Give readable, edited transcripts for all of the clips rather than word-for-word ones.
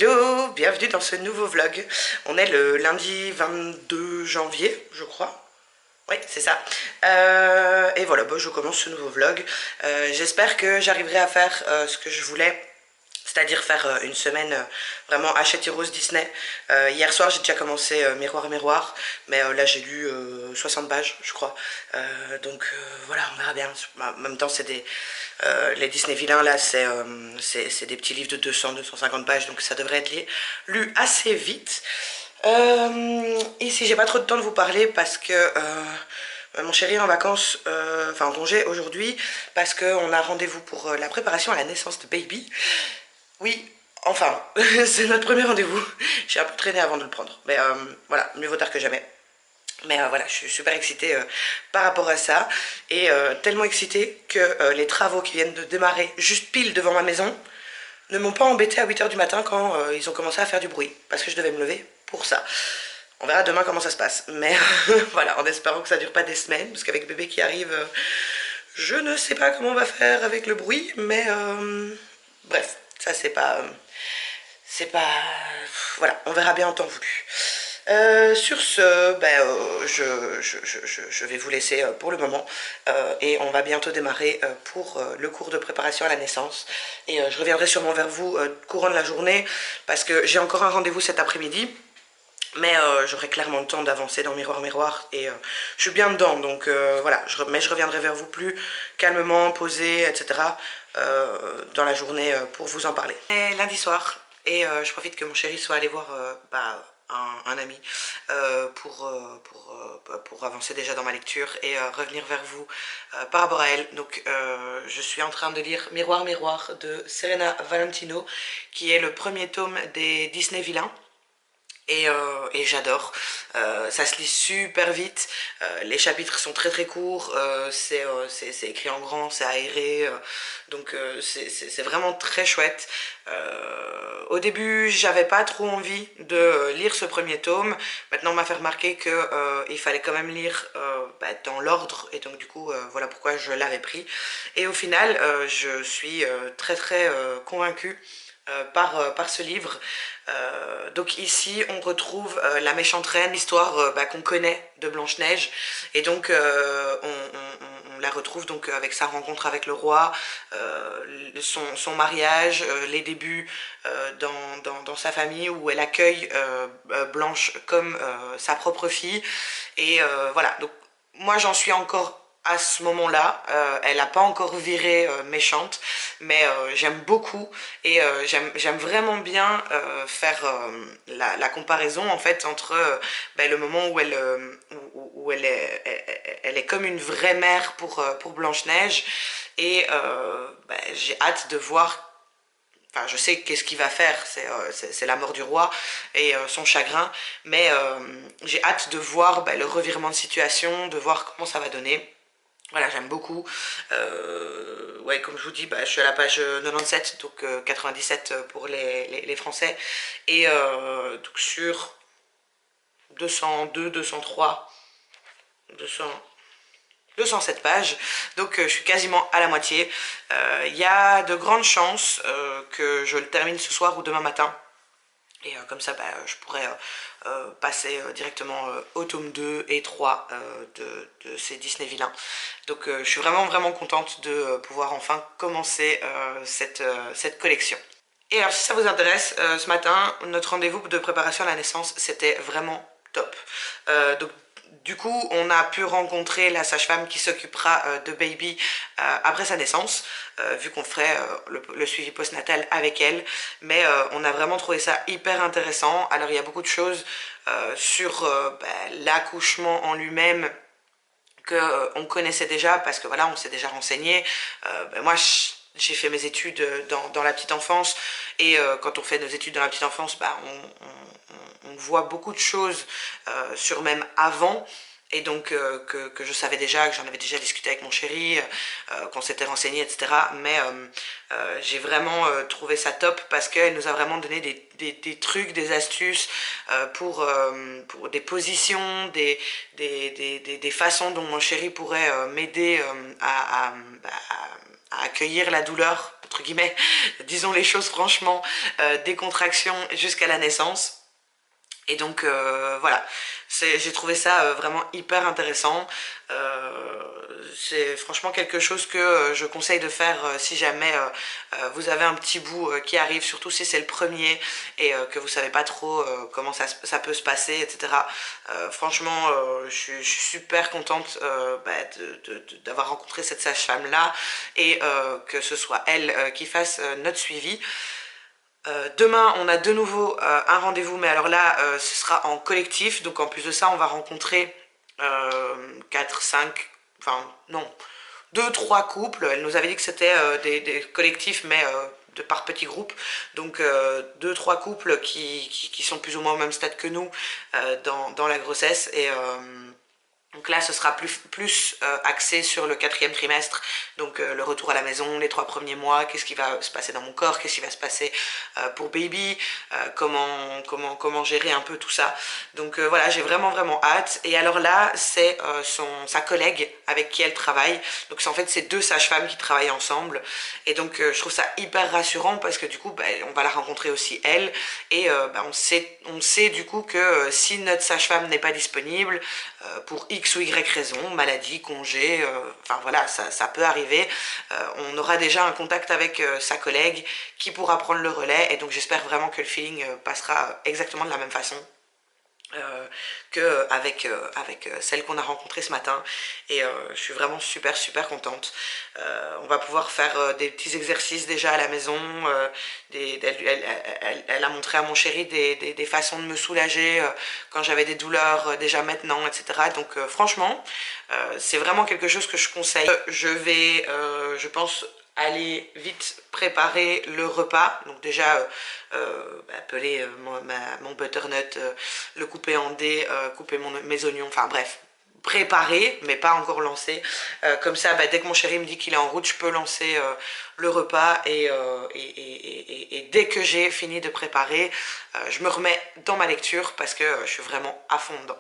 Hello, bienvenue dans ce nouveau vlog. On est le lundi 22 janvier, je crois. Oui, c'est ça. Et voilà, je commence ce nouveau vlog. J'espère que j'arriverai à faire ce que je voulais. C'est-à-dire faire une semaine vraiment Hachette et Rose Disney. Hier soir, j'ai déjà commencé Miroir et Miroir, mais là, j'ai lu 60 pages, je crois. Voilà, on verra bien. En même temps, c'est des... les Disney vilains, là, c'est des petits livres de 200-250 pages, donc ça devrait être lu assez vite. Ici, j'ai pas trop de temps de vous parler parce que... mon chéri est en vacances, enfin en congé aujourd'hui, parce qu'on a rendez-vous pour la préparation à la naissance de baby. Oui, enfin, c'est notre premier rendez-vous. J'ai un peu traîné avant de le prendre. Mais voilà, mieux vaut tard que jamais. Mais voilà, je suis super excitée par rapport à ça. Et tellement excitée que les travaux qui viennent de démarrer juste pile devant ma maison ne m'ont pas embêtée à 8 h du matin quand ils ont commencé à faire du bruit. Parce que je devais me lever pour ça. On verra demain comment ça se passe. Mais voilà, en espérant que ça dure pas des semaines. Parce qu'avec bébé qui arrive, je ne sais pas comment on va faire avec le bruit. Mais bref. Ça, c'est pas... voilà, on verra bien en temps voulu. Sur ce, je vais vous laisser pour le moment. Et on va bientôt démarrer pour le cours de préparation à la naissance. Et je reviendrai sûrement vers vous courant de la journée. Parce que j'ai encore un rendez-vous cet après-midi. Mais j'aurai clairement le temps d'avancer dans Miroir Miroir et je suis bien dedans, donc voilà, mais je reviendrai vers vous plus calmement, posé, etc. Dans la journée pour vous en parler. Et lundi soir, et je profite que mon chéri soit allé voir un ami pour avancer déjà dans ma lecture et revenir vers vous par rapport à elle. Donc je suis en train de lire Miroir Miroir de Serena Valentino, qui est le premier tome des Disney vilains. Et j'adore, ça se lit super vite, les chapitres sont très très courts, c'est écrit en grand, c'est aéré, donc c'est vraiment très chouette. Au début j'avais pas trop envie de lire ce premier tome, maintenant on m'a fait remarquer que il fallait quand même lire dans l'ordre, et donc du coup voilà pourquoi je l'avais pris. Et au final je suis très très convaincue par ce livre. Donc ici on retrouve la méchante reine, l'histoire qu'on connaît de Blanche-Neige, et donc on la retrouve donc avec sa rencontre avec le roi, son mariage, les débuts dans sa famille où elle accueille Blanche comme sa propre fille, et voilà, donc moi j'en suis encore à ce moment-là, elle n'a pas encore viré méchante, mais j'aime beaucoup, et j'aime vraiment bien faire la comparaison en fait entre le moment où où elle est comme une vraie mère pour Blanche-Neige, et j'ai hâte de voir. Enfin, je sais qu'est-ce qu'il va faire, c'est la mort du roi et son chagrin, mais j'ai hâte de voir le revirement de situation, de voir comment ça va donner. Voilà, j'aime beaucoup. Ouais, comme je vous dis, je suis à la page 97, donc 97 pour les Français. Et donc sur 202, 203, 207 pages, donc je suis quasiment à la moitié. Il y a de grandes chances que je le termine ce soir ou demain matin. Et comme ça, je pourrais passer directement au tome 2 et 3 de ces Disney vilains. Donc je suis vraiment vraiment contente de pouvoir enfin commencer cette collection. Et alors si ça vous intéresse, ce matin, notre rendez-vous de préparation à la naissance, c'était vraiment top. Donc du coup, on a pu rencontrer la sage-femme qui s'occupera de baby après sa naissance, vu qu'on ferait le suivi postnatal avec elle. Mais on a vraiment trouvé ça hyper intéressant. Alors il y a beaucoup de choses sur l'accouchement en lui-même qu'on connaissait déjà, parce que voilà, on s'est déjà renseigné. Moi, j'ai fait mes études dans la petite enfance, et quand on fait nos études dans la petite enfance, on voit beaucoup de choses sur même avant, et donc que je savais déjà, que j'en avais déjà discuté avec mon chéri, qu'on s'était renseigné, etc. Mais j'ai vraiment trouvé ça top, parce qu'elle nous a vraiment donné des trucs, des astuces pour des positions, des façons dont mon chéri pourrait m'aider à accueillir la douleur entre guillemets, disons les choses franchement, des contractions jusqu'à la naissance. Et donc voilà, j'ai trouvé ça vraiment hyper intéressant. C'est franchement quelque chose que je conseille de faire si jamais vous avez un petit bout qui arrive, surtout si c'est le premier et que vous savez pas trop comment ça peut se passer, etc. Franchement, je suis super contente d'avoir rencontré cette sage-femme là et que ce soit elle qui fasse notre suivi. Demain, on a de nouveau un rendez-vous, mais alors là, ce sera en collectif. Donc en plus de ça, on va rencontrer 4, 5, enfin non, 2, 3 couples. Elle nous avait dit que c'était des collectifs, mais par petits groupes. Donc 2, 3 couples qui sont plus ou moins au même stade que nous dans la grossesse. Et donc là, ce sera plus axé sur le 4e trimestre, donc le retour à la maison, les 3 premiers mois, qu'est-ce qui va se passer dans mon corps, qu'est-ce qui va se passer pour baby, comment gérer un peu tout ça. Donc voilà, j'ai vraiment hâte. Et alors là, c'est sa collègue avec qui elle travaille. Donc en fait, c'est 2 sages-femmes qui travaillent ensemble. Et donc je trouve ça hyper rassurant parce que du coup, on va la rencontrer aussi elle. Et on sait du coup que si notre sage-femme n'est pas disponible, pour X ou Y raison, maladie, congé, enfin voilà, ça peut arriver. On aura déjà un contact avec sa collègue qui pourra prendre le relais et donc j'espère vraiment que le feeling passera exactement de la même façon. Qu'avec celle qu'on a rencontrée ce matin et je suis vraiment super contente. On va pouvoir faire des petits exercices déjà à la maison, elle a montré à mon chéri des façons de me soulager quand j'avais des douleurs déjà maintenant, etc. Donc franchement c'est vraiment quelque chose que je conseille. Je vais je pense aller vite préparer le repas. Donc déjà peler mon butternut, le couper en dés, couper mes oignons, enfin bref, préparé mais pas encore lancé. Comme ça dès que mon chéri me dit qu'il est en route, je peux lancer le repas et dès que j'ai fini de préparer, je me remets dans ma lecture parce que je suis vraiment à fond dedans.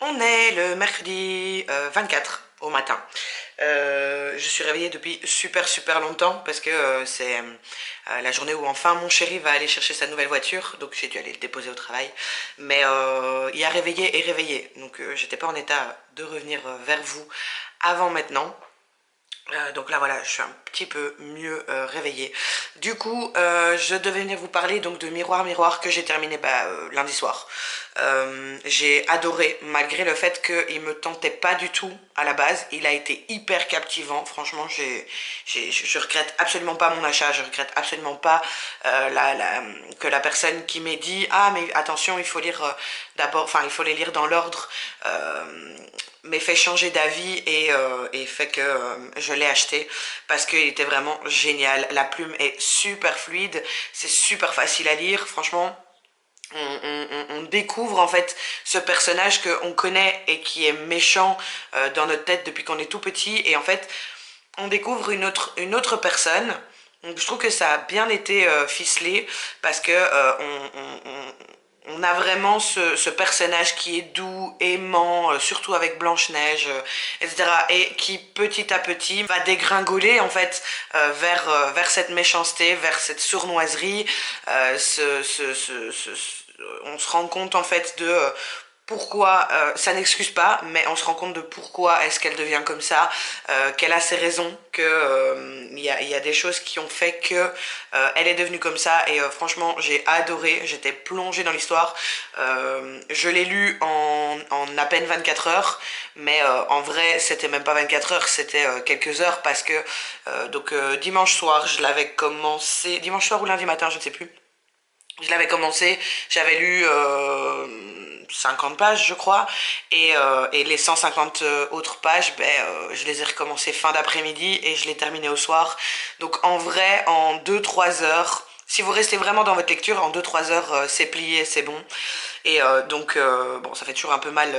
On est le mercredi 24 au matin. Je suis réveillée depuis super longtemps parce que c'est la journée où enfin mon chéri va aller chercher sa nouvelle voiture, donc j'ai dû aller le déposer au travail. Mais il y a réveillé et réveillé, donc j'étais pas en état de revenir vers vous avant maintenant. Donc là voilà, je suis un petit peu mieux réveillée. Du coup, je devais venir vous parler donc de Miroir que j'ai terminé lundi soir. J'ai adoré, malgré le fait qu'il me tentait pas du tout à la base. Il a été hyper captivant, franchement je regrette absolument pas mon achat, je regrette absolument pas que la personne qui m'ait dit « Ah mais attention, il faut lire d'abord, enfin il faut les lire dans l'ordre », m'ait fait changer d'avis et fait que je l'ai acheté parce qu'il était vraiment génial. La plume est super fluide, c'est super facile à lire, franchement. On découvre en fait ce personnage qu'on connaît et qui est méchant dans notre tête depuis qu'on est tout petit, et en fait on découvre une autre personne. Donc je trouve que ça a bien été ficelé parce que on a vraiment ce personnage qui est doux, aimant, surtout avec Blanche-Neige, etc. Et qui petit à petit va dégringoler en fait vers cette méchanceté, vers cette sournoiserie. On se rend compte en fait de pourquoi, ça n'excuse pas, mais on se rend compte de pourquoi est-ce qu'elle devient comme ça, qu'elle a ses raisons, que il y a des choses qui ont fait que elle est devenue comme ça, et franchement j'ai adoré, j'étais plongée dans l'histoire. Je l'ai lu en à peine 24 heures, mais en vrai c'était même pas 24 heures, c'était quelques heures parce que dimanche soir je l'avais commencé, dimanche soir ou lundi matin, je ne sais plus. Je l'avais commencé, j'avais lu 50 pages je crois, et les 150 autres pages, je les ai recommencées fin d'après-midi et je l'ai terminé au soir. Donc en vrai, en 2-3 heures, si vous restez vraiment dans votre lecture, en 2-3 heures, c'est plié, c'est bon. Et donc, bon, ça fait toujours un peu mal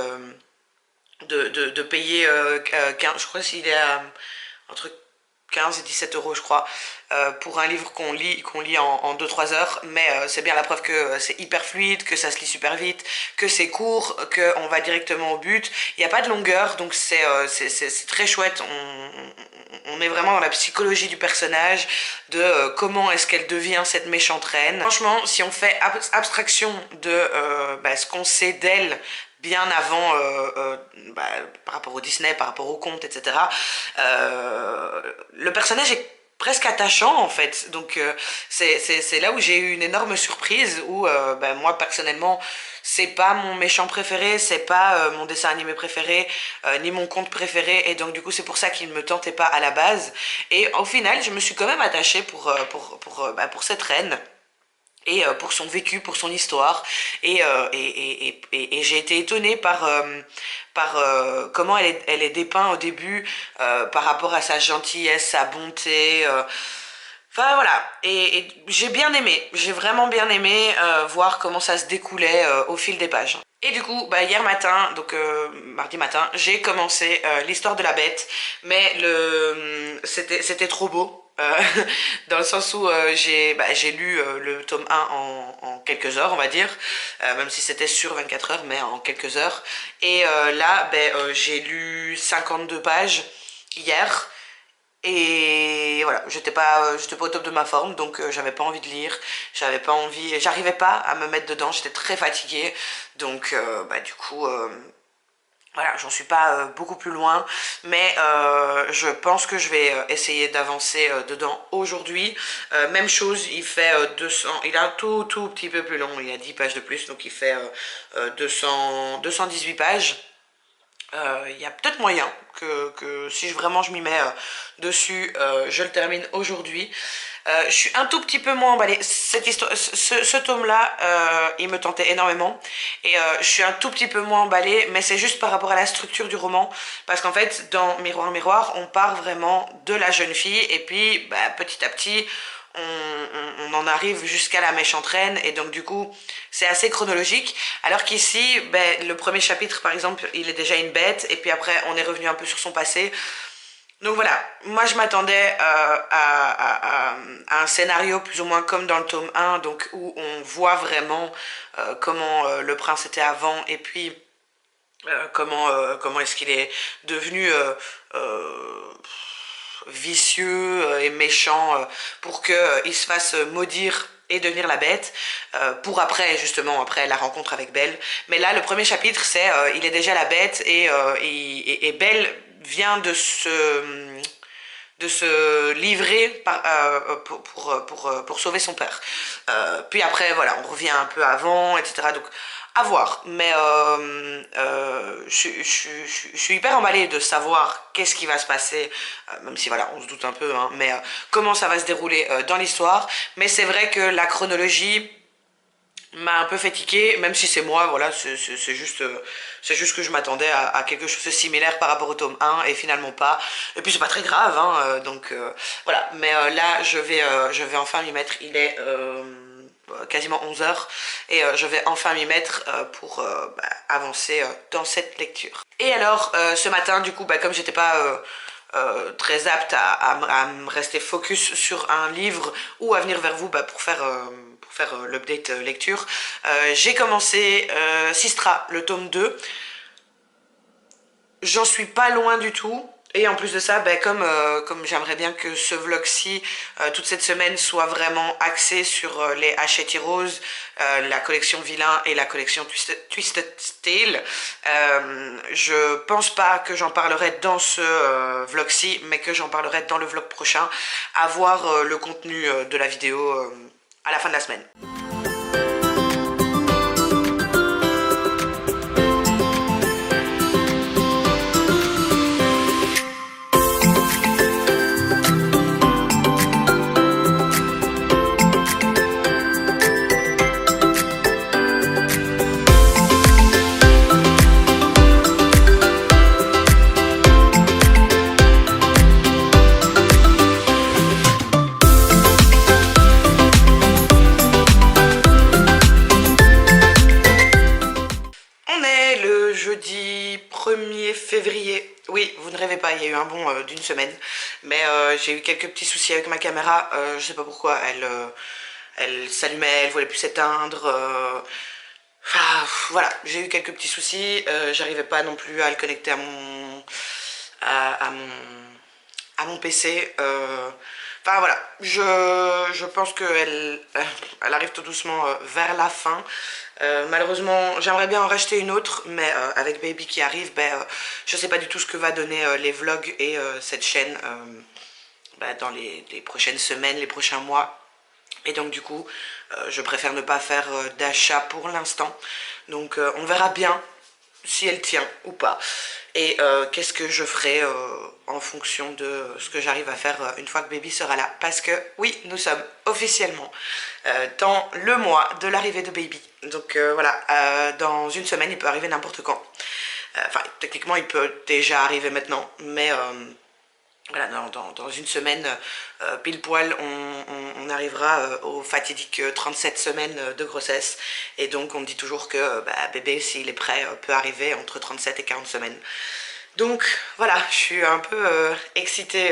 de payer 15, je crois qu'il est à entre 15 et 17 euros je crois, pour un livre qu'on lit en 2-3 heures, mais c'est bien la preuve que c'est hyper fluide, que ça se lit super vite, que c'est court, qu'on va directement au but, il n'y a pas de longueur, donc c'est très chouette, on est vraiment dans la psychologie du personnage, de comment est-ce qu'elle devient cette méchante reine. Franchement, si on fait abstraction de ce qu'on sait d'elle, bien avant, par rapport au Disney, par rapport au conte, etc. Le personnage est presque attachant en fait, donc c'est là où j'ai eu une énorme surprise, où moi personnellement, c'est pas mon méchant préféré, c'est pas mon dessin animé préféré, ni mon conte préféré, et donc du coup c'est pour ça qu'il ne me tentait pas à la base, et au final je me suis quand même attachée pour cette reine, et pour son vécu, pour son histoire, et j'ai été étonnée par comment elle est dépeinte au début, par rapport à sa gentillesse, sa bonté, enfin voilà, et j'ai bien aimé, j'ai vraiment bien aimé voir comment ça se découlait au fil des pages. Et du coup, hier matin, donc mardi matin, j'ai commencé l'histoire de la bête, mais c'était trop beau. Dans le sens où j'ai lu le tome 1 en quelques heures, on va dire, même si c'était sur 24 heures, mais en quelques heures. Et là, j'ai lu 52 pages hier. Et voilà, j'étais pas au top de ma forme, donc j'avais pas envie de lire, j'arrivais pas à me mettre dedans, j'étais très fatiguée, donc du coup, voilà, j'en suis pas beaucoup plus loin, mais je pense que je vais essayer d'avancer dedans aujourd'hui. Même chose, il fait 200, il a un tout petit peu plus long, il a 10 pages de plus, donc il fait 218 pages. Il y a peut-être moyen que si vraiment je m'y mets dessus, je le termine aujourd'hui. Je suis un tout petit peu moins emballée. Cette histoire, ce tome-là, il me tentait énormément. Et je suis un tout petit peu moins emballée, mais c'est juste par rapport à la structure du roman. Parce qu'en fait, dans Miroir, Miroir, on part vraiment de la jeune fille. Et puis, petit à petit, on en arrive jusqu'à la méchante reine, et donc du coup c'est assez chronologique, alors qu'ici le premier chapitre par exemple, il est déjà une bête, et puis après on est revenu un peu sur son passé. Donc voilà, moi je m'attendais à un scénario plus ou moins comme dans le tome 1, donc où on voit vraiment comment le prince était avant, et puis comment est-ce qu'il est devenu vicieux et méchant pour qu'il se fasse maudire et devenir la bête, pour après, justement, après la rencontre avec Belle. Mais là, le premier chapitre, c'est il est déjà la bête, et Belle vient de se livrer pour sauver son père. Puis après, voilà, on revient un peu avant, etc. Donc, à voir. Mais je suis hyper emballée de savoir qu'est-ce qui va se passer, même si voilà, on se doute un peu, hein, mais comment ça va se dérouler dans l'histoire. Mais c'est vrai que la chronologie m'a un peu fait tiquer, même si c'est moi, voilà, c'est juste que je m'attendais à quelque chose de similaire par rapport au tome 1, et finalement pas. Et puis c'est pas très grave, hein, donc voilà. Mais là, je vais enfin m'y mettre. Il est quasiment 11 heures, et je vais enfin m'y mettre pour avancer dans cette lecture. Et alors, ce matin, du coup, comme j'étais pas très apte à me rester focus sur un livre ou à venir vers vous pour faire l'update lecture, j'ai commencé Sistra, le tome 2. J'en suis pas loin du tout. Et en plus de ça, comme j'aimerais bien que ce vlog-ci, toute cette semaine, soit vraiment axé sur les Hachette Heroes, la collection Vilain et la collection Twisted Tale, je pense pas que j'en parlerai dans ce vlog-ci, mais que j'en parlerai dans le vlog prochain, à voir le contenu de la vidéo à la fin de la semaine. rêvez pas, il y a eu un bond d'une semaine. Mais j'ai eu quelques petits soucis avec ma caméra, je sais pas pourquoi, elle s'allumait, elle voulait plus s'éteindre. Enfin, voilà, j'ai eu quelques petits soucis, j'arrivais pas non plus à le connecter à mon, à mon PC. Enfin voilà, je pense qu'elle elle arrive tout doucement vers la fin. Malheureusement, j'aimerais bien en racheter une autre, mais avec Baby qui arrive, je sais pas du tout ce que va donner les vlogs et cette chaîne dans les prochaines semaines, les prochains mois. Et donc du coup, je préfère ne pas faire d'achat pour l'instant. Donc on verra bien si elle tient ou pas. Et qu'est-ce que je ferai en fonction de ce que j'arrive à faire une fois que Baby sera là. Parce que oui, nous sommes officiellement dans le mois de l'arrivée de Baby. Donc voilà, dans une semaine, il peut arriver n'importe quand. Enfin, techniquement, il peut déjà arriver maintenant, mais voilà, dans une semaine, pile poil, on arrivera aux fatidiques 37 semaines de grossesse. Et donc, on dit toujours que bébé, s'il est prêt, peut arriver entre 37 et 40 semaines. Donc, voilà, je suis un peu excitée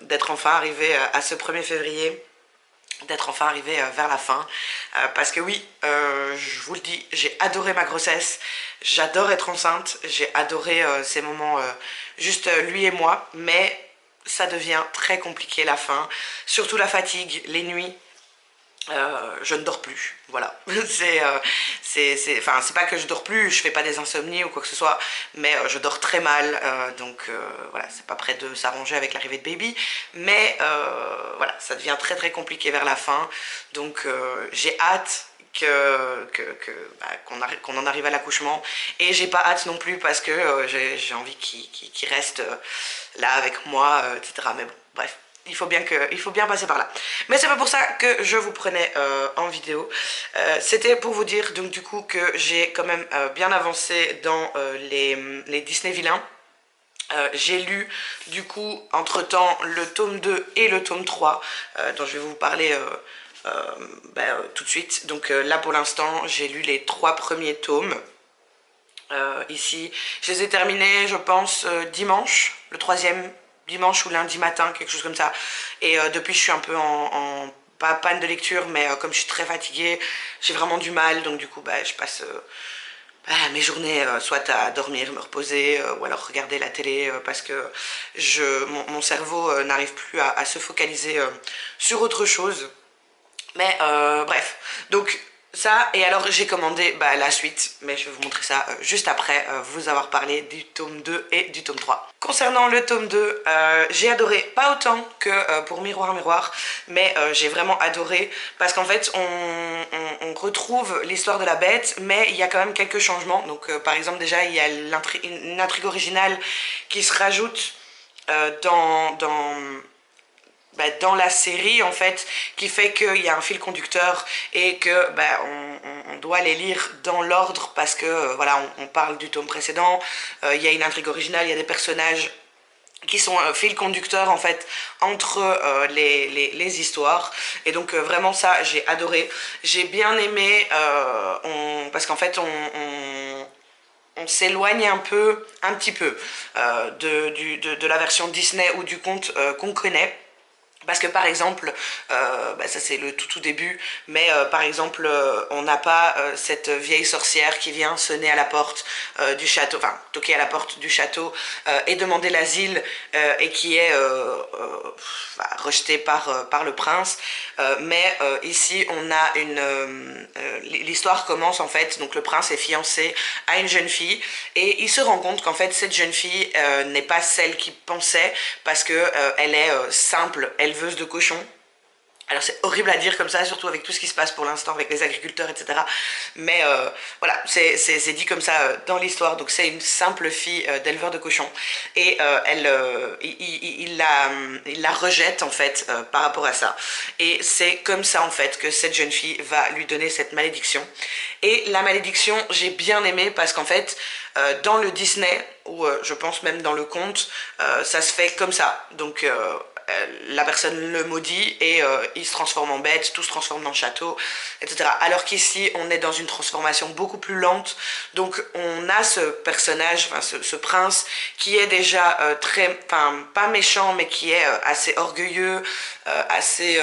d'être enfin arrivée à ce 1er février, d'être enfin arrivée vers la fin, parce que oui, je vous le dis, j'ai adoré ma grossesse, j'adore être enceinte, j'ai adoré ces moments juste lui et moi, mais ça devient très compliqué la fin, surtout la fatigue, les nuits. Je ne dors plus, voilà. Enfin, c'est pas que je dors plus, je fais pas des insomnies ou quoi que ce soit, mais je dors très mal, donc voilà, c'est pas près de s'arranger avec l'arrivée de Baby, mais voilà, ça devient très très compliqué vers la fin, donc j'ai hâte qu'on en arrive à l'accouchement, et j'ai pas hâte non plus parce que j'ai envie qu'il reste là avec moi, etc. Mais bon, bref. Il faut bien passer par là. Mais c'est pas pour ça que je vous prenais en vidéo. C'était pour vous dire donc du coup que j'ai quand même bien avancé dans les Disney vilains. J'ai lu du coup entre temps le tome 2 et le tome 3 dont je vais vous parler tout de suite. Donc là pour l'instant j'ai lu les 3 premiers tomes. Ici, je les ai terminés je pense dimanche, le 3e dimanche ou lundi matin, quelque chose comme ça. Et depuis, je suis un peu pas panne de lecture, mais comme je suis très fatiguée, j'ai vraiment du mal. Donc du coup, je passe mes journées soit à dormir, me reposer, ou alors regarder la télé, parce que mon cerveau n'arrive plus à se focaliser sur autre chose. Mais bref, donc ça, et alors j'ai commandé la suite, mais je vais vous montrer ça juste après vous avoir parlé du tome 2 et du tome 3. Concernant le tome 2, j'ai adoré, pas autant que pour Miroir Miroir, mais j'ai vraiment adoré parce qu'en fait on retrouve l'histoire de la bête, mais il y a quand même quelques changements. Donc par exemple déjà il y a une intrigue originale qui se rajoute dans la série en fait, qui fait qu'il y a un fil conducteur et que on doit les lire dans l'ordre parce que voilà, on parle du tome précédent, il y a une intrigue originale, il y a des personnages qui sont fil conducteur en fait entre les histoires, et donc vraiment ça j'ai adoré, j'ai bien aimé parce qu'en fait on s'éloigne un petit peu de la version Disney ou du conte qu'on connaît. Parce que par exemple, ça c'est le tout début, mais par exemple on n'a pas cette vieille sorcière qui vient sonner à la porte du château, enfin toquer à la porte du château et demander l'asile, et qui est rejetée par le prince. Mais ici on a l'histoire commence en fait, donc le prince est fiancé à une jeune fille et il se rend compte qu'en fait cette jeune fille n'est pas celle qu'il pensait, parce que elle est simple, éleveuse de cochons. Alors c'est horrible à dire comme ça, surtout avec tout ce qui se passe pour l'instant avec les agriculteurs, etc. Mais voilà, c'est dit comme ça dans l'histoire. Donc c'est une simple fille d'éleveur de cochons. Et il la rejette en fait par rapport à ça. Et c'est comme ça en fait que cette jeune fille va lui donner cette malédiction. Et la malédiction, j'ai bien aimé parce qu'en fait, dans le Disney, ou je pense même dans le conte, ça se fait comme ça. Donc la personne le maudit et il se transforme en bête, tout se transforme dans le château, etc. Alors qu'ici, on est dans une transformation beaucoup plus lente. Donc, on a ce personnage, enfin, ce prince, qui est déjà très, enfin, pas méchant, mais qui est assez orgueilleux, assez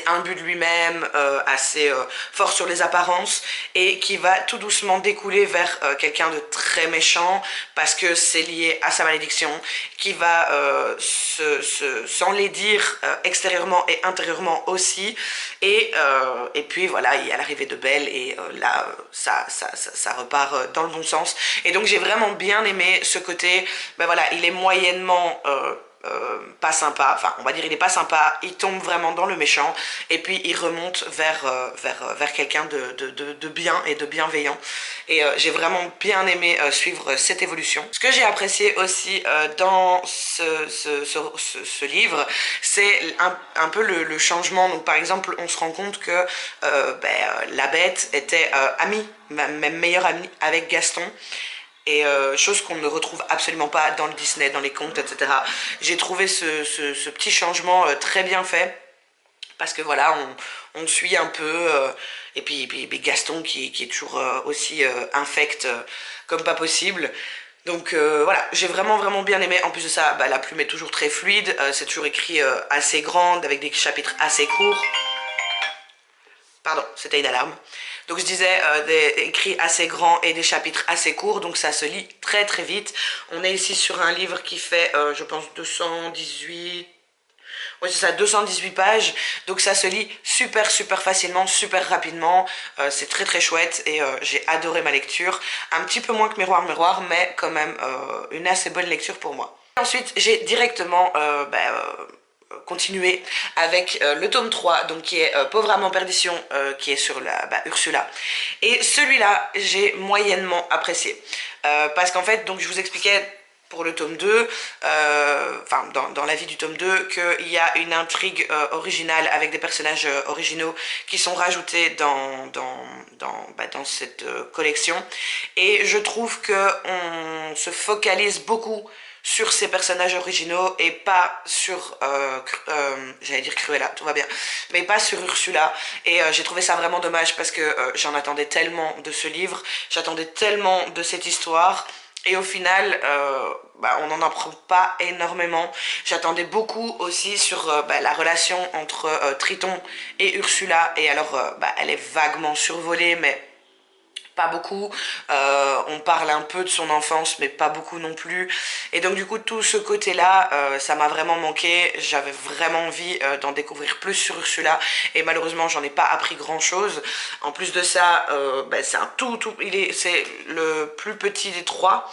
imbu de lui-même, assez fort sur les apparences, et qui va tout doucement découler vers quelqu'un de très méchant, parce que c'est lié à sa malédiction, qui va s'enlaidir extérieurement et intérieurement aussi, et puis voilà, il y a l'arrivée de Belle, et là, ça repart dans le bon sens. Et donc j'ai vraiment bien aimé ce côté, ben voilà, il est moyennement... pas sympa, enfin on va dire il est pas sympa, il tombe vraiment dans le méchant et puis il remonte vers quelqu'un de bien et de bienveillant, et j'ai vraiment bien aimé suivre cette évolution. Ce que j'ai apprécié aussi dans ce livre, c'est un peu le changement. Donc par exemple on se rend compte que la bête était amie, même meilleure amie avec Gaston, et chose qu'on ne retrouve absolument pas dans le Disney, dans les contes, etc. J'ai trouvé ce petit changement très bien fait, parce que voilà, on suit un peu, et puis Gaston qui est toujours aussi infect comme pas possible. Donc voilà, j'ai vraiment bien aimé. En plus de ça, bah, la plume est toujours très fluide, c'est toujours écrit assez grande, avec des chapitres assez courts. Pardon, c'était une alarme. Donc je disais des écrits assez grands et des chapitres assez courts, donc ça se lit très vite. On est ici sur un livre qui fait, je pense, 218... Oui, c'est ça, 218 pages. Donc ça se lit super facilement, super rapidement. C'est très chouette, et j'ai adoré ma lecture. Un petit peu moins que Miroir, mais quand même une assez bonne lecture pour moi. Ensuite, j'ai directement continuer avec le tome 3, donc qui est Pauvre âme en perdition, qui est sur la Ursula. Et celui-là, j'ai moyennement apprécié. Parce qu'en fait, donc je vous expliquais pour le tome 2, enfin dans la vie du tome 2, qu'il y a une intrigue originale avec des personnages originaux qui sont rajoutés dans cette collection. Et je trouve qu'on se focalise beaucoup sur ces personnages originaux et pas sur, j'allais dire Cruella, tout va bien, mais pas sur Ursula. Et j'ai trouvé ça vraiment dommage, parce que j'en attendais tellement de ce livre, j'attendais tellement de cette histoire. Et au final, on n'en apprend pas énormément. J'attendais beaucoup aussi sur la relation entre Triton et Ursula. Et alors, elle est vaguement survolée, mais pas beaucoup. On parle un peu de son enfance, mais pas beaucoup non plus. Et donc du coup, tout ce côté-là, ça m'a vraiment manqué. J'avais vraiment envie d'en découvrir plus sur Ursula, et malheureusement, j'en ai pas appris grand-chose. En plus de ça, c'est un c'est le plus petit des trois.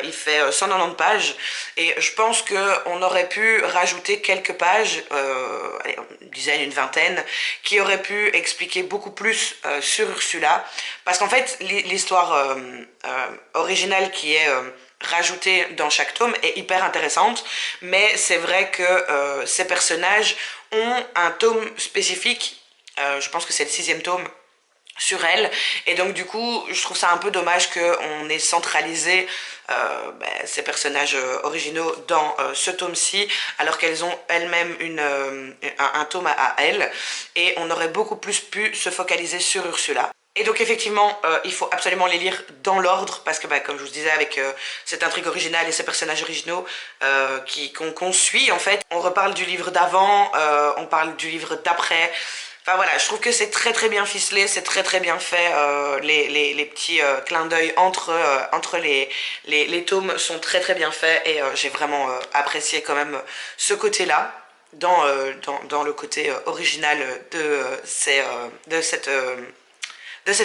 Il fait 190 pages, et je pense qu'on aurait pu rajouter quelques pages, une dizaine, une vingtaine, qui auraient pu expliquer beaucoup plus sur Ursula, parce qu'en fait l'histoire originale qui est rajoutée dans chaque tome est hyper intéressante, mais c'est vrai que ces personnages ont un tome spécifique, je pense que c'est le 6e tome, sur elle, et donc du coup je trouve ça un peu dommage qu'on ait centralisé ces personnages originaux dans ce tome-ci, alors qu'elles ont elles-mêmes un tome à elles, et on aurait beaucoup plus pu se focaliser sur Ursula. Et donc effectivement, il faut absolument les lire dans l'ordre, parce que comme je vous disais, avec cette intrigue originale et ces personnages originaux qu'on suit, en fait, on reparle du livre d'avant, on parle du livre d'après. Enfin voilà, je trouve que c'est très bien ficelé, c'est très bien fait, les petits clins d'œil entre les tomes sont très bien faits, et j'ai vraiment apprécié quand même ce côté-là dans le côté original de cette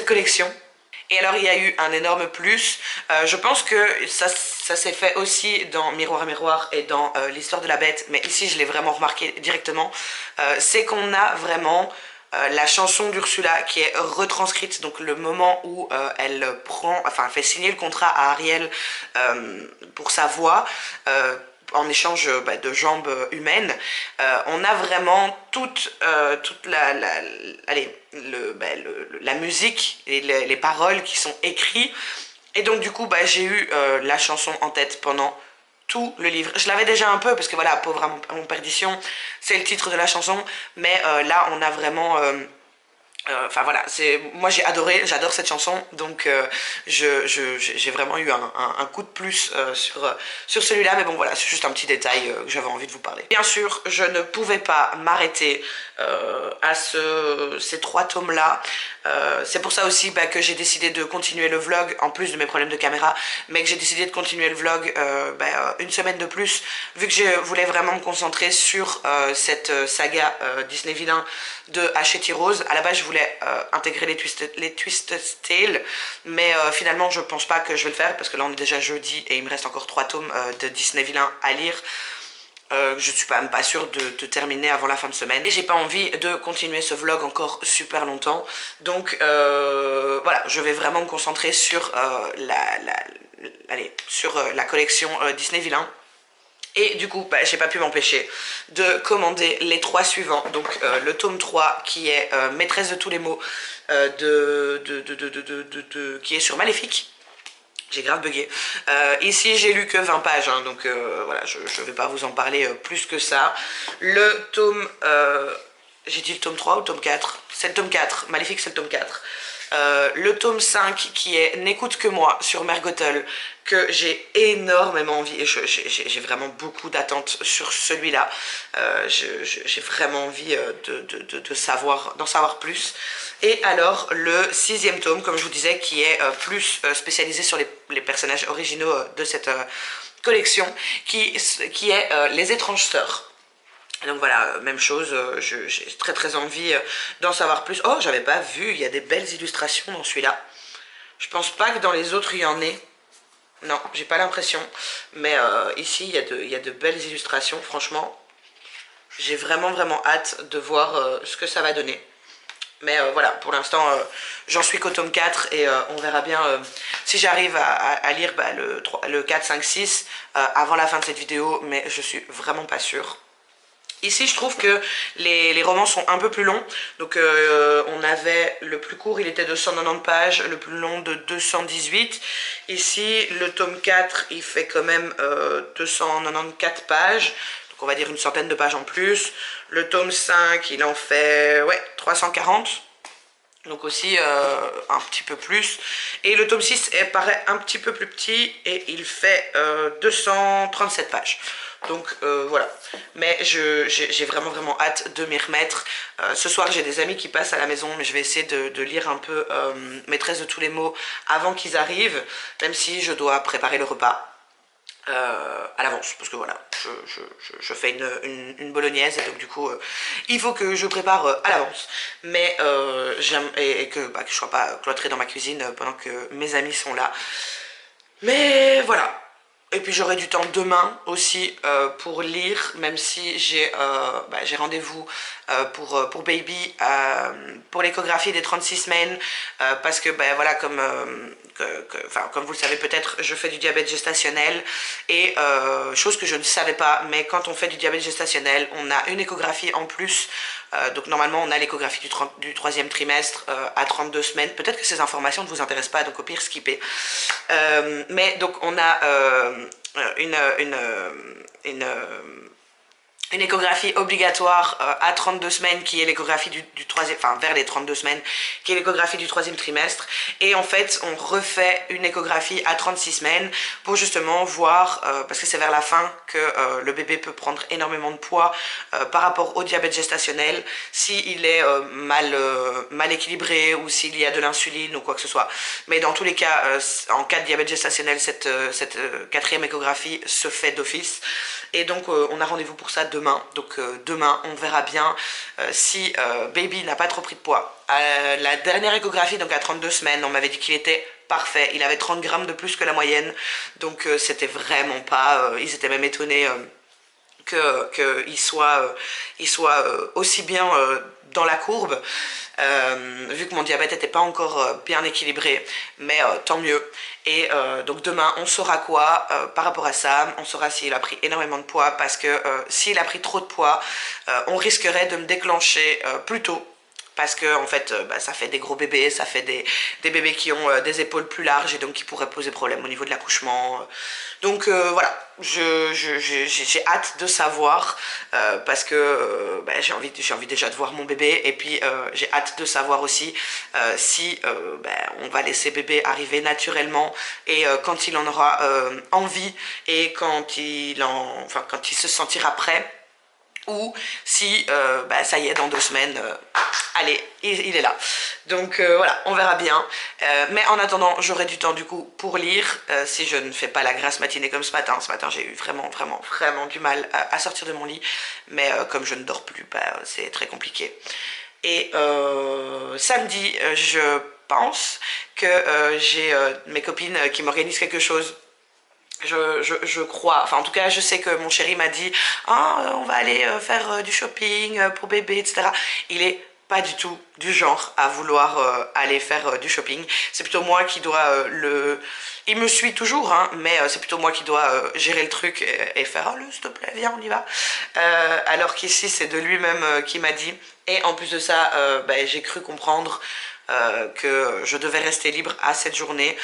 collection. Et alors il y a eu un énorme plus, je pense que ça s'est fait aussi dans Miroir et dans l'histoire de la bête, mais ici je l'ai vraiment remarqué directement, c'est qu'on a vraiment la chanson d'Ursula qui est retranscrite, donc le moment où elle fait signer le contrat à Ariel pour sa voix, en échange de jambes humaines. On a vraiment toute la musique et les paroles qui sont écrites, et donc du coup j'ai eu la chanson en tête pendant tout le livre. Je l'avais déjà un peu parce que voilà, Pauvre en perdition, c'est le titre de la chanson, mais là on a vraiment enfin voilà, moi j'ai adoré, j'adore cette chanson, donc j'ai vraiment eu un coup de plus sur celui-là, mais bon voilà, c'est juste un petit détail que j'avais envie de vous parler. Bien sûr, je ne pouvais pas m'arrêter à ces 3 tomes-là. C'est pour ça aussi bah, que j'ai décidé de continuer le vlog, en plus de mes problèmes de caméra, mais que j'ai décidé de continuer le vlog une semaine de plus, vu que je voulais vraiment me concentrer sur cette saga Disney Villain de Hachette Rose. À la base, je voulais intégrer les Twisted Tales, mais finalement, je pense pas que je vais le faire, parce que là, on est déjà jeudi, et il me reste encore 3 tomes de Disney Villain à lire. Je suis même pas sûre de terminer avant la fin de semaine et j'ai pas envie de continuer ce vlog encore super longtemps, donc voilà, je vais vraiment me concentrer sur la collection Disney Villain. Et du coup, bah, j'ai pas pu m'empêcher de commander les 3 suivants. Donc le tome 3 qui est Maîtresse de tous les mots, qui est sur Maléfique. J'ai grave bugué. Ici, j'ai lu que 20 pages, hein, donc voilà, je vais pas vous en parler plus que ça. Le tome... j'ai dit le tome 3 ou le tome 4? C'est le tome 4. Maléfique, c'est le tome 4. Le tome 5 qui est N'écoute que moi sur Mergottle, que j'ai énormément envie, et j'ai vraiment beaucoup d'attentes sur celui-là. J'ai vraiment envie d'en savoir plus. Et alors le 6e tome, comme je vous disais, qui est plus spécialisé sur les personnages originaux de cette collection, qui est Les Étranges Sœurs. Donc voilà, même chose, j'ai très envie d'en savoir plus. Oh, j'avais pas vu, il y a des belles illustrations dans celui-là. Je pense pas que dans les autres il y en ait. Non, j'ai pas l'impression. Mais ici, il y a de belles illustrations. Franchement, j'ai vraiment hâte de voir ce que ça va donner. Mais voilà, pour l'instant, j'en suis qu'au tome 4 et on verra bien si j'arrive à lire bah, le 4, 5, 6 avant la fin de cette vidéo, mais je suis vraiment pas sûre. Ici, je trouve que les romans sont un peu plus longs. Donc, on avait le plus court, il était de 190 pages, le plus long de 218. Ici, le tome 4, il fait quand même 294 pages. Donc, on va dire une centaine de pages en plus. Le tome 5, il en fait 340. Donc aussi un petit peu plus. Et le tome 6 paraît un petit peu plus petit et il fait 237 pages. Donc voilà. Mais j'ai vraiment hâte de m'y remettre. Ce soir, j'ai des amis qui passent à la maison, mais je vais essayer de lire un peu Maîtresse de tous les mots avant qu'ils arrivent, même si je dois préparer le repas. À l'avance, parce que voilà, je fais une bolognaise et donc du coup il faut que je prépare à l'avance, mais j'aime et que je sois pas cloîtrée dans ma cuisine pendant que mes amis sont là, mais voilà. Et puis j'aurai du temps demain aussi pour lire, même si j'ai rendez-vous pour Baby, pour l'échographie des 36 semaines, parce que voilà, comme vous le savez peut-être, je fais du diabète gestationnel, et chose que je ne savais pas, mais quand on fait du diabète gestationnel, on a une échographie en plus. Donc normalement on a l'échographie du 3e trimestre à 32 semaines. Peut-être que ces informations ne vous intéressent pas, donc au pire skippez. Mais donc on a une échographie obligatoire à 32 semaines qui est l'échographie du 3e, enfin vers les 32 semaines, qui est l'échographie du 3e trimestre, et en fait on refait une échographie à 36 semaines pour justement voir, parce que c'est vers la fin que le bébé peut prendre énormément de poids par rapport au diabète gestationnel, s'il est mal équilibré ou s'il y a de l'insuline ou quoi que ce soit. Mais dans tous les cas, en cas de diabète gestationnel, cette 4e échographie se fait d'office. Et donc on a rendez-vous pour ça demain. Donc demain on verra bien si Baby n'a pas trop pris de poids. La dernière échographie, donc à 32 semaines, on m'avait dit qu'il était parfait. Il avait 30 grammes de plus que la moyenne. Donc c'était vraiment pas... ils étaient même étonnés qu'il soit aussi bien dans la courbe, vu que mon diabète n'était pas encore bien équilibré, mais tant mieux. Et donc demain on saura quoi par rapport à ça, on saura s'il a pris énormément de poids, parce que s'il a pris trop de poids, on risquerait de me déclencher plus tôt parce que en fait ça fait des gros bébés, ça fait des bébés qui ont des épaules plus larges et donc qui pourraient poser problème au niveau de l'accouchement. Donc voilà, j'ai hâte de savoir parce que j'ai envie déjà de voir mon bébé et puis j'ai hâte de savoir aussi si on va laisser bébé arriver naturellement et quand il en aura envie et quand il se sentira prêt, ou si ça y est, dans 2 semaines, allez, il est là. Donc voilà, on verra bien. Mais en attendant, j'aurai du temps du coup pour lire, si je ne fais pas la grasse matinée comme ce matin. Ce matin, j'ai eu vraiment du mal à sortir de mon lit, mais comme je ne dors plus, c'est très compliqué. Et samedi, je pense que j'ai mes copines qui m'organisent quelque chose. Je crois, enfin en tout cas je sais que mon chéri m'a dit ah on va aller faire du shopping pour bébé, etc. Il est pas du tout du genre à vouloir aller faire du shopping. C'est plutôt moi qui dois il me suit toujours, hein, mais c'est plutôt moi qui dois gérer le truc et faire oh, s'il te plaît viens on y va, alors qu'ici c'est de lui-même qui m'a dit. Et en plus de ça j'ai cru comprendre que je devais rester libre à cette journée,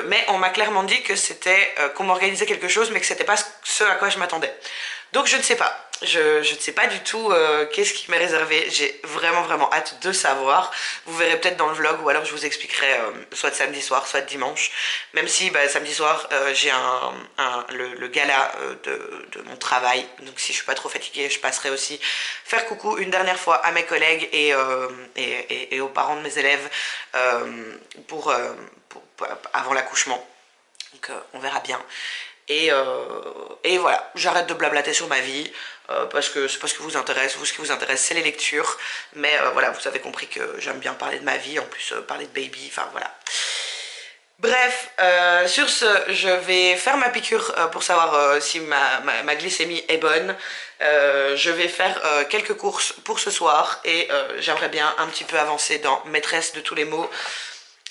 mais on m'a clairement dit que c'était qu'on m'organisait quelque chose mais que c'était pas ce à quoi je m'attendais. Donc je ne sais pas. Je ne sais pas du tout qu'est-ce qui m'est réservé. J'ai vraiment hâte de savoir. Vous verrez peut-être dans le vlog ou alors je vous expliquerai soit samedi soir, soit dimanche. Même si samedi soir j'ai le gala de mon travail. Donc si je suis pas trop fatiguée, je passerai aussi faire coucou une dernière fois à mes collègues et aux parents de mes élèves pour, avant l'accouchement. Donc on verra bien. Et voilà, j'arrête de blablater sur ma vie parce que c'est pas ce qui vous intéresse. Vous, ce qui vous intéresse, c'est les lectures. Mais voilà, vous avez compris que j'aime bien parler de ma vie, en plus parler de baby, enfin voilà. Bref, sur ce, je vais faire ma piqûre pour savoir si ma glycémie est bonne. Je vais faire quelques courses pour ce soir et j'aimerais bien un petit peu avancer dans maîtresse de tous les mots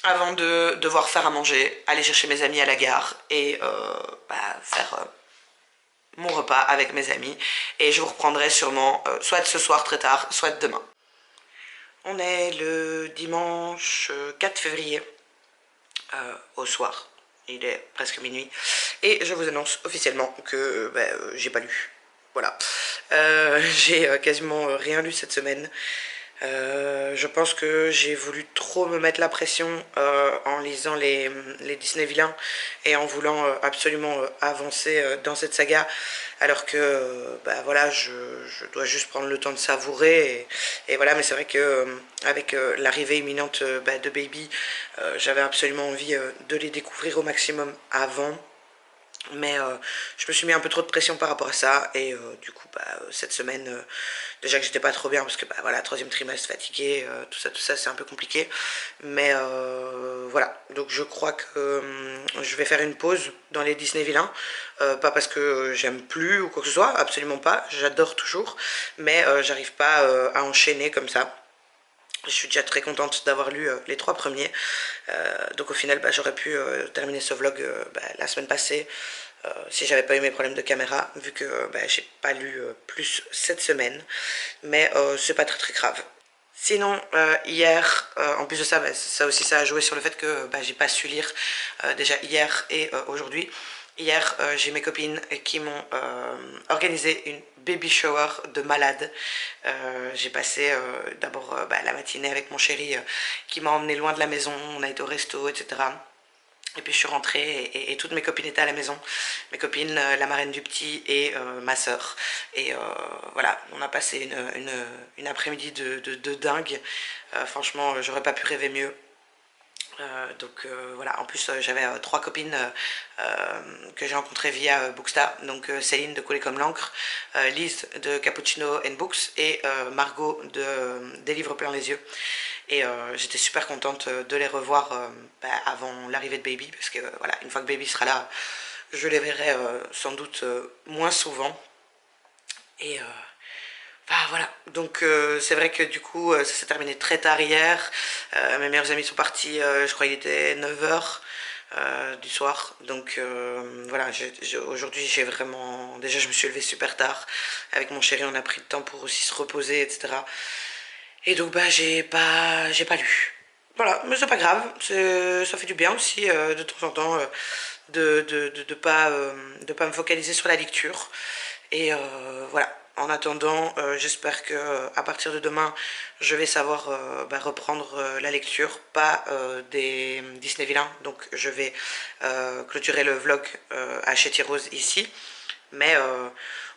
avant de devoir faire à manger, aller chercher mes amis à la gare et faire mon repas avec mes amis. Et je vous reprendrai sûrement soit ce soir très tard, soit demain. On est le dimanche 4 février au soir. Il est presque minuit. Et je vous annonce officiellement que j'ai pas lu. Voilà. J'ai quasiment rien lu cette semaine. Je pense que j'ai voulu trop me mettre la pression en lisant les Disney vilains et en voulant absolument avancer dans cette saga, alors que voilà, je dois juste prendre le temps de savourer et voilà. Mais c'est vrai que avec l'arrivée imminente de Baby, j'avais absolument envie de les découvrir au maximum avant. Mais je me suis mis un peu trop de pression par rapport à ça et du coup cette semaine déjà que j'étais pas trop bien parce que voilà, troisième trimestre, fatigué, tout ça c'est un peu compliqué, mais voilà, donc je crois que je vais faire une pause dans les Disney vilains, pas parce que j'aime plus ou quoi que ce soit, absolument pas, j'adore toujours, mais j'arrive pas à enchaîner comme ça. Je suis déjà très contente d'avoir lu les 3 premiers. Donc au final, j'aurais pu terminer ce vlog la semaine passée si j'avais pas eu mes problèmes de caméra, vu que j'ai pas lu plus cette semaine. Mais c'est pas très grave. Sinon, hier, en plus de ça, ça aussi ça a joué sur le fait que j'ai pas su lire déjà hier et aujourd'hui. Hier, j'ai mes copines qui m'ont organisé une baby shower de malade. J'ai passé d'abord la matinée avec mon chéri qui m'a emmené loin de la maison, on a été au resto, etc. Et puis je suis rentrée et toutes mes copines étaient à la maison. Mes copines, la marraine du petit et ma soeur. Et voilà, on a passé une après-midi de dingue. Franchement, j'aurais pas pu rêver mieux. Donc voilà, en plus j'avais 3 copines que j'ai rencontrées via Bookstar, donc Céline de Couler comme l'encre, Lise de Cappuccino and Books et Margot des livres plein les yeux. Et j'étais super contente de les revoir avant l'arrivée de Baby, parce que voilà, une fois que Baby sera là, je les verrai sans doute moins souvent. Et voilà, donc c'est vrai que du coup ça s'est terminé très tard hier. Mes meilleurs amis sont partis, je crois qu'il était 9 h du soir. Donc voilà, aujourd'hui j'ai vraiment... Déjà je me suis levée super tard. Avec mon chéri on a pris le temps pour aussi se reposer, etc. Et donc bah j'ai pas lu. Voilà, mais c'est pas grave, ça fait du bien aussi de temps en temps de pas me focaliser sur la lecture. Et voilà. En attendant, j'espère que à partir de demain, je vais savoir reprendre la lecture, pas des Disney vilains. Donc je vais clôturer le vlog à Chetty Rose ici. Mais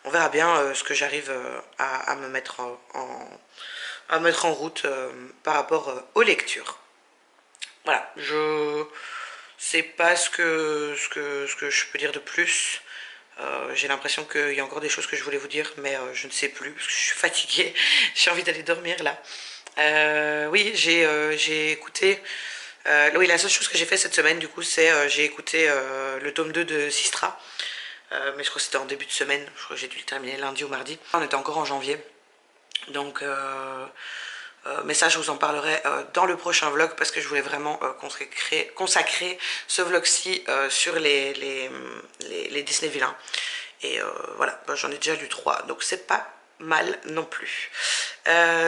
on verra bien ce que j'arrive à me mettre à mettre en route par rapport aux lectures. Voilà, je sais pas ce que je peux dire de plus. J'ai l'impression qu'il y a encore des choses que je voulais vous dire, mais je ne sais plus parce que je suis fatiguée. J'ai envie d'aller dormir là. Oui, j'ai écouté. Oui, la seule chose que j'ai fait cette semaine, du coup, c'est j'ai écouté le tome 2 de Sistra. Mais je crois que c'était en début de semaine. Je crois que j'ai dû le terminer lundi ou mardi. On était encore en janvier. Donc, mais ça, je vous en parlerai dans le prochain vlog parce que je voulais vraiment consacrer ce vlog-ci sur les Disney vilains. Et voilà, ben, j'en ai déjà lu 3, donc c'est pas mal non plus.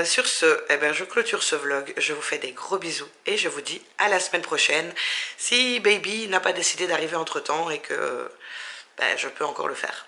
Sur ce, eh ben, je clôture ce vlog, je vous fais des gros bisous et je vous dis à la semaine prochaine. Si Baby n'a pas décidé d'arriver entre temps et que ben, je peux encore le faire.